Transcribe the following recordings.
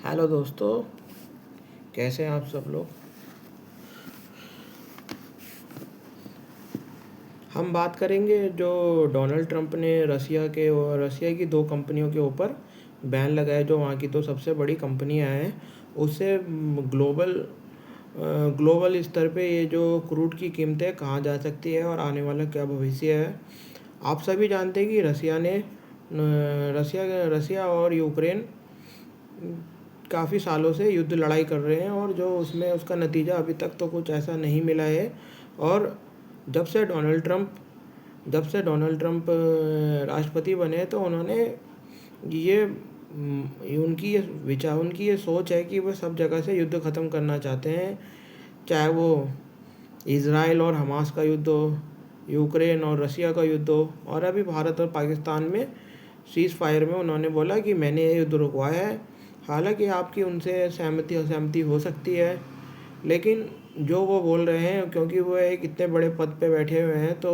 Hello दोस्तों, कैसे हैं आप सब लोग। हम बात करेंगे जो डोनाल्ड ट्रंप ने रसिया की दो कंपनियों के ऊपर बैन लगाया, जो वहाँ की तो सबसे बड़ी कंपनियाँ हैं। उससे ग्लोबल स्तर पे ये जो क्रूड की कीमतें कहाँ जा सकती है और आने वाला क्या भविष्य है। आप सभी जानते हैं कि रसिया और यूक्रेन काफ़ी सालों से युद्ध लड़ाई कर रहे हैं, और जो उसमें उसका नतीजा अभी तक तो कुछ ऐसा नहीं मिला है। और जब से डोनाल्ड ट्रंप राष्ट्रपति बने, तो उन्होंने ये उनकी ये सोच है कि वह सब जगह से युद्ध ख़त्म करना चाहते हैं, चाहे वो इज़राइल और हमास का युद्ध हो, यूक्रेन और रसिया का युद्ध हो, और अभी भारत और पाकिस्तान में सीज़ फायर में उन्होंने बोला कि मैंने ये युद्ध रुकवाया है। हालांकि आपकी उनसे सहमति असहमति हो सकती है, लेकिन जो वो बोल रहे हैं, क्योंकि वो एक इतने बड़े पद पे बैठे हुए हैं, तो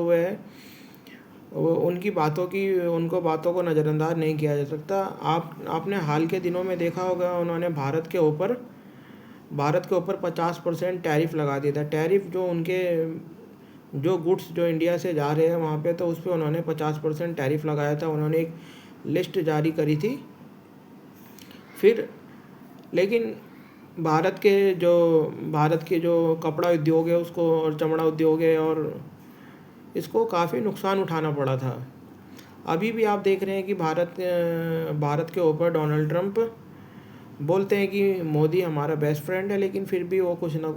वो उनको बातों को नज़रअंदाज नहीं किया जा सकता। आपने हाल के दिनों में देखा होगा, उन्होंने भारत के ऊपर 50% टैरिफ लगा दिया था। टैरिफ जो गुड्स जो इंडिया से जा रहे हैं वहाँ पे, तो उस पर उन्होंने 50% टैरिफ लगाया था। उन्होंने एक लिस्ट जारी करी थी। फिर लेकिन भारत के जो कपड़ा उद्योग है उसको, और चमड़ा उद्योग है, और इसको काफ़ी नुकसान उठाना पड़ा था। अभी भी आप देख रहे हैं कि भारत के ऊपर डोनाल्ड ट्रंप बोलते हैं कि मोदी हमारा बेस्ट फ्रेंड है, लेकिन फिर भी वो कुछ ना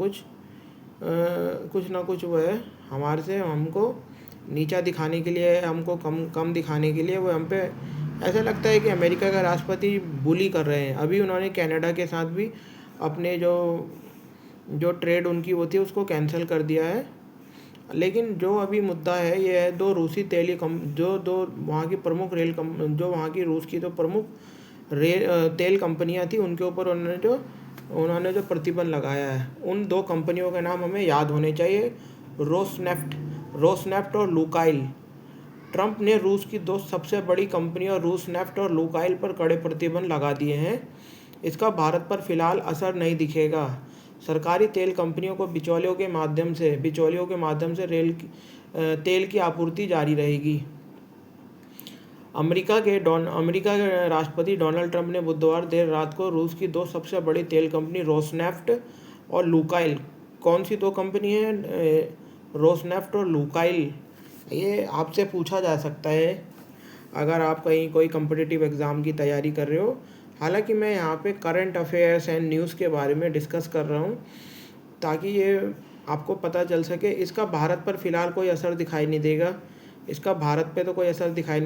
कुछ वो है, हमारे से हमको नीचा दिखाने के लिए, हमको कम दिखाने के लिए वो हम पे, ऐसा लगता है कि अमेरिका का राष्ट्रपति बुली कर रहे हैं। अभी उन्होंने कनाडा के साथ भी अपने जो ट्रेड उनकी होती है उसको कैंसिल कर दिया है। लेकिन जो अभी मुद्दा है ये है, दो रूसी तेली कम जो दो वहाँ की प्रमुख जो वहाँ की रूस की तो प्रमुख तेल कंपनियाँ थी, उनके ऊपर उन्होंने जो प्रतिबंध लगाया है, उन दो कंपनियों के नाम हमें याद होने चाहिए, रोसनेफ्ट और लुकाइल। ट्रंप ने रूस की दो सबसे बड़ी कंपनियों रोसनेफ्ट और लुकाइल पर कड़े प्रतिबंध लगा दिए हैं। इसका भारत पर फिलहाल असर नहीं दिखेगा। सरकारी तेल कंपनियों को बिचौलियों के माध्यम से तेल की आपूर्ति जारी रहेगी। अमेरिका के राष्ट्रपति डोनाल्ड ट्रंप ने बुधवार देर रात को रूस की दो सबसे बड़ी तेल कंपनी रोसनेफ्ट और लुकाइल, कौन सी दो कंपनी है रोसनेफ्ट और लुकाइल, ये आपसे पूछा जा सकता है अगर आप कहीं कोई कम्पिटिटिव एग्ज़ाम की तैयारी कर रहे हो। हालांकि मैं यहाँ पे करंट अफेयर्स एंड न्यूज़ के बारे में डिस्कस कर रहा हूँ, ताकि ये आपको पता चल सके। इसका भारत पर फ़िलहाल कोई असर दिखाई नहीं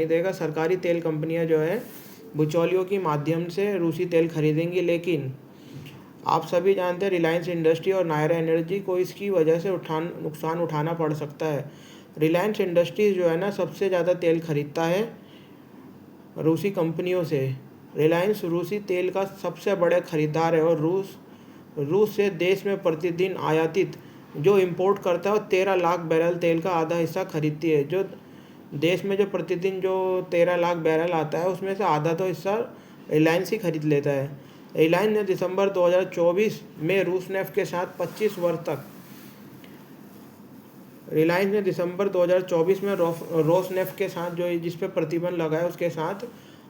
देगा। सरकारी तेल कंपनियां जो है बिचौलियों के माध्यम से रूसी तेल खरीदेंगी, लेकिन आप सभी जानते हैं रिलायंस इंडस्ट्री और नायरा एनर्जी को इसकी वजह से नुकसान उठाना पड़ सकता है। रिलायंस इंडस्ट्रीज जो है ना, सबसे ज़्यादा तेल खरीदता है रूसी कंपनियों से। रिलायंस रूसी तेल का सबसे बड़ा खरीदार है, और रूस से देश में प्रतिदिन आयातित जो इंपोर्ट करता है वो 13 लाख बैरल तेल का आधा हिस्सा खरीदती है। जो देश में जो प्रतिदिन जो 13 लाख बैरल आता है, उसमें से आधा तो हिस्सा रिलायंस ही खरीद लेता है। रिलायंस ने दिसंबर 2024 में रोसनेफ्ट के साथ 25 वर्ष तक रोसनेफ्ट के साथ जो जिस पे प्रतिबंध लगा है उसके साथ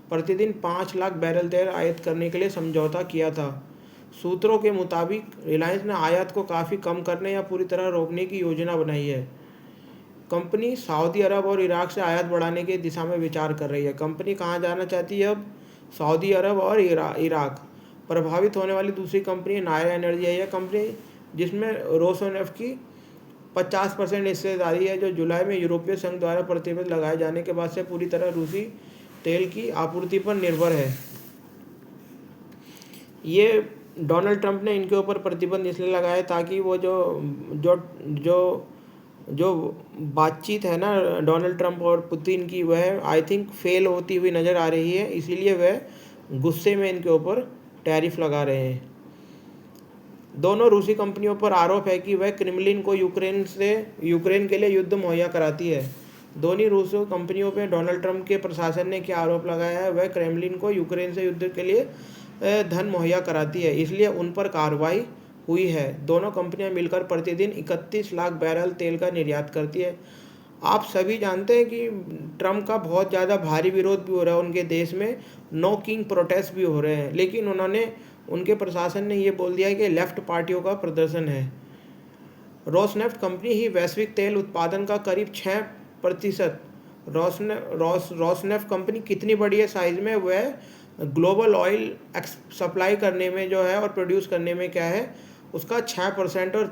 प्रतिदिन 5 लाख बैरल तेल आयात करने के लिए समझौता किया था। सूत्रों के मुताबिक रिलायंस ने आयात को काफ़ी कम करने या पूरी तरह रोकने की योजना बनाई है। कंपनी सऊदी अरब और इराक से आयात बढ़ाने की दिशा में विचार कर रही है। कंपनी कहाँ जाना चाहती है अब? सऊदी अरब और इराक। प्रभावित होने वाली दूसरी कंपनी नायरा एनर्जी है। यह कंपनी जिसमें रोसनेफ्ट की 50% हिस्सेदारी है, जो जुलाई में यूरोपीय संघ द्वारा प्रतिबंध लगाए जाने के बाद से पूरी तरह रूसी तेल की आपूर्ति पर निर्भर है। ये डोनाल्ड ट्रंप ने इनके ऊपर प्रतिबंध इसलिए लगाया ताकि वो जो बातचीत है ना डोनाल्ड ट्रंप और पुतिन की, वह आई थिंक फेल होती हुई नज़र आ रही है। इसीलिए वह गुस्से में इनके ऊपर टैरिफ लगा रहे हैं। दोनों रूसी कंपनियों पर आरोप है कि वह क्रेमलिन को यूक्रेन के लिए युद्ध मुहैया कराती है। दोनों रूसी कंपनियों पर डोनाल्ड ट्रंप के प्रशासन ने क्या आरोप लगाया है? वह क्रेमलिन को यूक्रेन से युद्ध के लिए धन मुहैया कराती है, इसलिए उन पर कार्रवाई हुई है। दोनों कंपनियां मिलकर प्रतिदिन 31 लाख बैरल तेल का निर्यात करती है। आप सभी जानते हैं कि ट्रम्प का बहुत ज़्यादा भारी विरोध भी हो रहा है उनके देश में, नो किंग प्रोटेस्ट भी हो रहे हैं, लेकिन उनके प्रशासन ने ये बोल दिया है कि लेफ्ट पार्टियों का प्रदर्शन है। रोसनेफ्ट कंपनी ही वैश्विक तेल उत्पादन का करीब 6%। रोसनेफ्ट कंपनी कितनी बड़ी है साइज में, वह ग्लोबल ऑयल सप्लाई करने में जो है और प्रोड्यूस करने में क्या है उसका 6%, और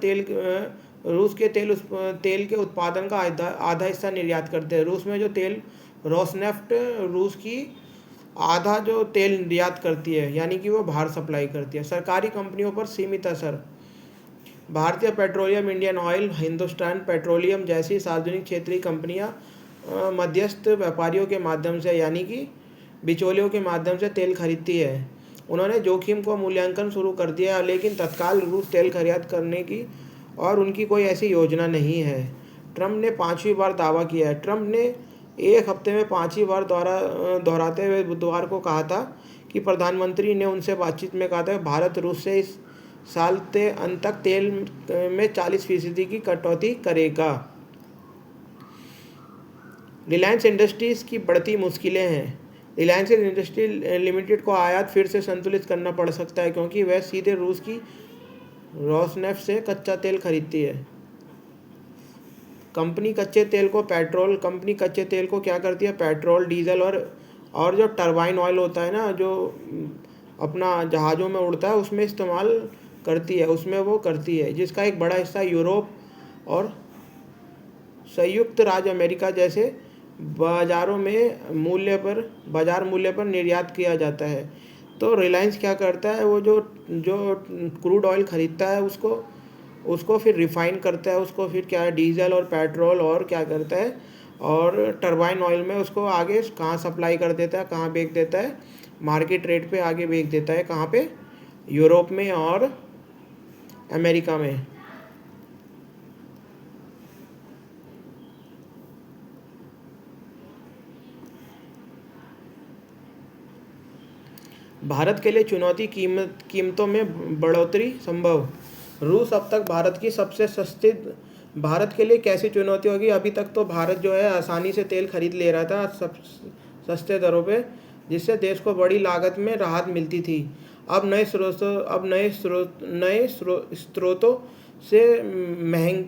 रूस के तेल के उत्पादन का आधा हिस्सा निर्यात करते हैं। रूस में जो तेल रोसनेफ्ट रूस की आधा जो तेल निर्यात करती है, यानी कि वो बाहर सप्लाई करती है। सरकारी कंपनियों पर सीमित असर। भारतीय petroleum, Indian oil, Hindustan petroleum जैसी सार्वजनिक क्षेत्रीय कंपनियां मध्यस्थ व्यापारियों के माध्यम से, यानी कि बिचौलियों के माध्यम से तेल खरीदती है। उन्होंने जोखिम को मूल्यांकन शुरू कर दिया है, लेकिन तत्काल रूस तेल खरीद करने की और उनकी कोई ऐसी योजना नहीं है। ट्रंप ने 5वीं बार दावा किया है। ट्रंप ने एक हफ्ते में 5वीं बार दोहराते हुए बुधवार को कहा था कि प्रधानमंत्री ने उनसे बातचीत में कहा था भारत रूस से इस साल के अंत तक तेल में 40% की कटौती करेगा। रिलायंस इंडस्ट्रीज की बढ़ती मुश्किलें हैं। रिलायंस इंडस्ट्री लिमिटेड को आयात फिर से संतुलित करना पड़ सकता है, क्योंकि वह सीधे रूस की रोसनेफ्ट से कच्चा तेल खरीदती है। कंपनी कच्चे तेल को क्या करती है, पेट्रोल, डीजल और जो टरबाइन ऑयल होता है ना, जो अपना जहाज़ों में उड़ता है, उसमें इस्तेमाल करती है, उसमें वो करती है, जिसका एक बड़ा हिस्सा यूरोप और संयुक्त राज्य अमेरिका जैसे बाजार मूल्य पर निर्यात किया जाता है। तो रिलायंस क्या करता है, वो जो क्रूड ऑयल खरीदता है उसको फिर रिफ़ाइन करता है, उसको फिर क्या डीजल और पेट्रोल और क्या करता है, और टरबाइन ऑयल में उसको आगे कहाँ सप्लाई कर देता है, कहाँ बेच देता है, मार्केट रेट पे आगे बेच देता है, कहाँ पे, यूरोप में और अमेरिका में। भारत के लिए चुनौती, कीमतों में बढ़ोतरी संभव। रूस अब तक भारत के लिए कैसी चुनौती होगी। अभी तक तो भारत जो है आसानी से तेल खरीद ले रहा था सस्ते दरों पे, जिससे देश को बड़ी लागत में राहत मिलती थी। अब नए स्रोतों से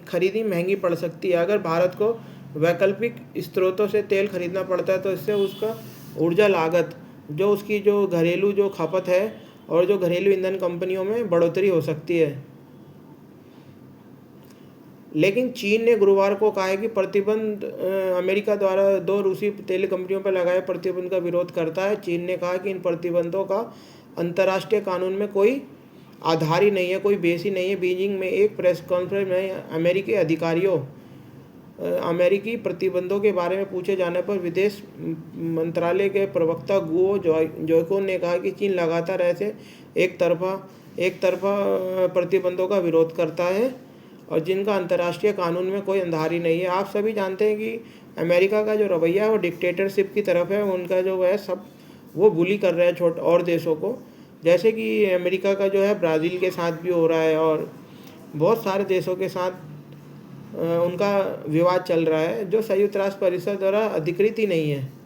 खरीदी महंगी पड़ सकती है। अगर भारत को वैकल्पिक स्रोतों से तेल खरीदना पड़ता है तो इससे उसका ऊर्जा लागत, जो उसकी जो घरेलू जो खपत है और जो घरेलू ईंधन कंपनियों में बढ़ोतरी हो सकती है। लेकिन चीन ने गुरुवार को कहा है कि अमेरिका द्वारा 2 रूसी तेल कंपनियों पर लगाए प्रतिबंध का विरोध करता है। चीन ने कहा कि इन प्रतिबंधों का अंतर्राष्ट्रीय कानून में कोई आधार ही नहीं है, कोई बेस ही नहीं है। बीजिंग में एक प्रेस कॉन्फ्रेंस में अमेरिकी प्रतिबंधों के बारे में पूछे जाने पर विदेश मंत्रालय के प्रवक्ता गुओ जोइकोन ने कहा कि चीन लगातार ऐसे एक तरफा प्रतिबंधों का विरोध करता है और जिनका अंतर्राष्ट्रीय कानून में कोई आधार ही नहीं है। आप सभी जानते हैं कि अमेरिका का जो रवैया है वो डिक्टेटरशिप की तरफ है। उनका जो है सब वो बुली कर रहे हैं छोटे और देशों को, जैसे कि अमेरिका का जो है ब्राज़ील के साथ भी हो रहा है और बहुत सारे देशों के साथ उनका विवाद चल रहा है, जो संयुक्त राष्ट्र परिषद द्वारा अधिकृत ही नहीं है।